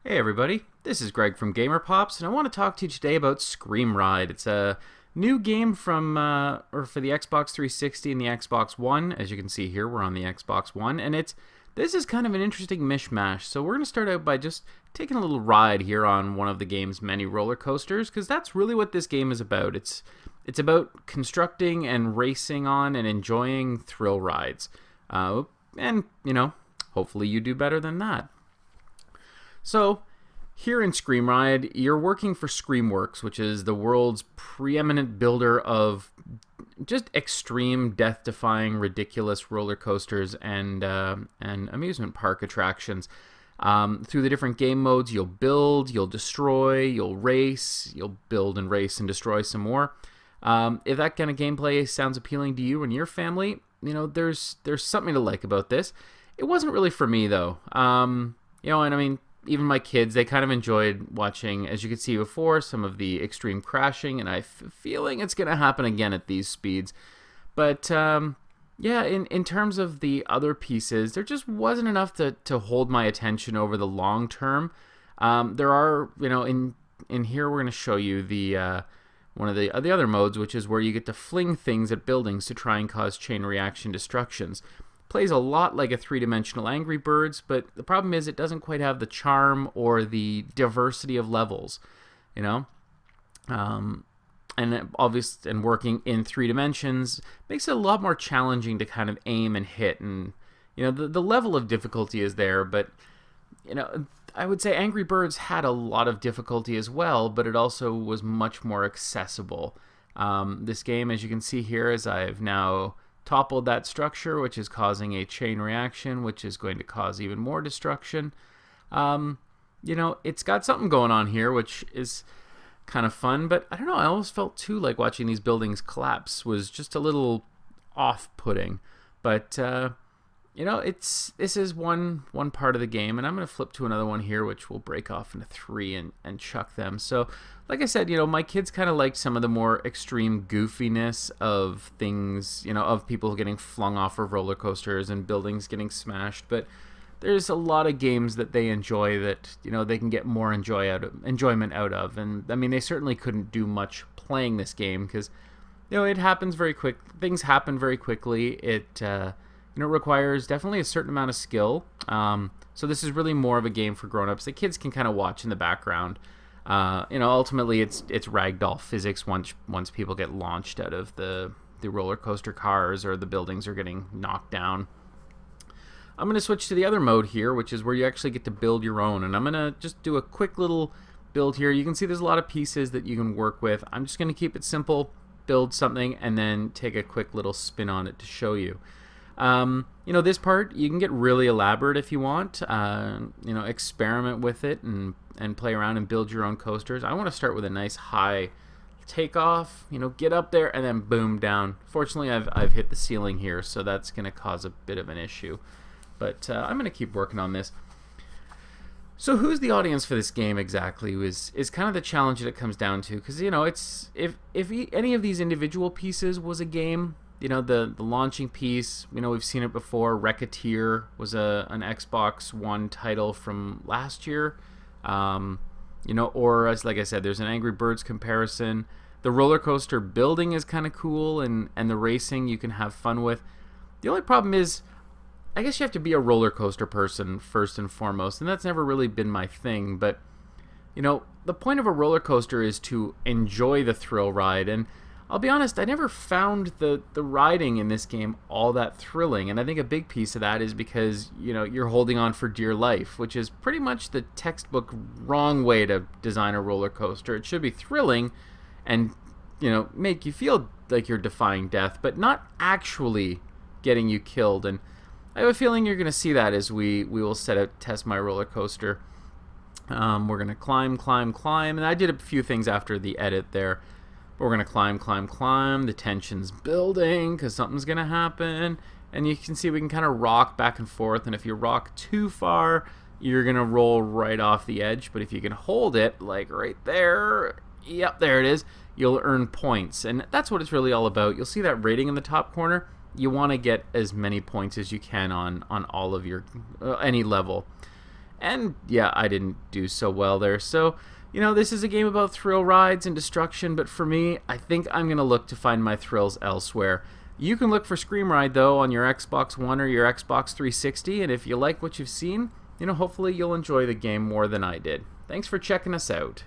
Hey everybody, this is Greg from GamerPops, and I want to talk to you today about Screamride. It's a new game for the Xbox 360 and the Xbox One. As you can see here, we're on the Xbox One, and this is kind of an interesting mishmash. So we're going to start out by just taking a little ride here on one of the game's many roller coasters, because that's really what this game is about. It's about constructing and racing on and enjoying thrill rides, and hopefully you do better than that. So, here in Screamride, you're working for Screamworks, which is the world's preeminent builder of just extreme, death-defying, ridiculous roller coasters and amusement park attractions. Through the different game modes, you'll build, you'll destroy, you'll race, you'll build and race and destroy some more. If that kind of gameplay sounds appealing to you and your family, there's something to like about this. It wasn't really for me though. Even my kids, they kind of enjoyed watching, as you could see before, some of the extreme crashing, and I'm feeling it's going to happen again at these speeds. But, in terms of the other pieces, there just wasn't enough to hold my attention over the long term. There are, in here we're going to show you the one of the other modes, which is where you get to fling things at buildings to try and cause chain reaction destructions. Plays a lot like a three-dimensional Angry Birds, but the problem is it doesn't quite have the charm or the diversity of levels, and obviously, and working in 3 dimensions makes it a lot more challenging to kind of aim and hit, and the level of difficulty is there, but I would say Angry Birds had a lot of difficulty as well, but it also was much more accessible. This game, as you can see here, as I've now toppled that structure, which is causing a chain reaction, which is going to cause even more destruction. It's got something going on here, which is kind of fun, but I don't know, I almost felt too like watching these buildings collapse was just a little off-putting. But, this is one part of the game, and I'm going to flip to another one here, which will break off into 3 and chuck them. So, like I said, my kids kind of liked some of the more extreme goofiness of things, of people getting flung off of roller coasters and buildings getting smashed. But there's a lot of games that they enjoy that, they can get more enjoyment out of. And, I mean, they certainly couldn't do much playing this game because, it happens very quick. Things happen very quickly. It requires definitely a certain amount of skill. So this is really more of a game for grown-ups. The kids can kind of watch in the background. Ultimately it's ragdoll physics once people get launched out of the roller coaster cars or the buildings are getting knocked down. I'm going to switch to the other mode here, which is where you actually get to build your own. And I'm going to just do a quick little build here. You can see there's a lot of pieces that you can work with. I'm just going to keep it simple, build something, and then take a quick little spin on it to show you. This part, you can get really elaborate if you want, experiment with it and play around and build your own coasters. I want to start with a nice high takeoff, get up there and then boom down. Fortunately, I've hit the ceiling here, so that's going to cause a bit of an issue. But I'm going to keep working on this. So who's the audience for this game exactly is kind of the challenge that it comes down to, because, it's if any of these individual pieces was a game, the launching piece, we've seen it before. Racketeer was an Xbox One title from last year. Or as like I said, there's an Angry Birds comparison. The roller coaster building is kind of cool, and the racing you can have fun with. The only problem is, I guess you have to be a roller coaster person first and foremost, and that's never really been my thing. But, the point of a roller coaster is to enjoy the thrill ride, and I'll be honest, I never found the riding in this game all that thrilling, and I think a big piece of that is because, you're holding on for dear life, which is pretty much the textbook wrong way to design a roller coaster. It should be thrilling and, make you feel like you're defying death, but not actually getting you killed, and I have a feeling you're going to see that as we will set out to test my roller coaster. We're going to climb, and I did a few things after the edit there. We're going to climb. The tension's building because something's going to happen. And you can see we can kind of rock back and forth. And if you rock too far, you're going to roll right off the edge. But if you can hold it, like right there, yep, there it is, you'll earn points. And that's what it's really all about. You'll see that rating in the top corner. You want to get as many points as you can on all of your any level. And yeah, I didn't do so well there. So, this is a game about thrill rides and destruction, but for me, I think I'm going to look to find my thrills elsewhere. You can look for Screamride, though, on your Xbox One or your Xbox 360, and if you like what you've seen, hopefully you'll enjoy the game more than I did. Thanks for checking us out.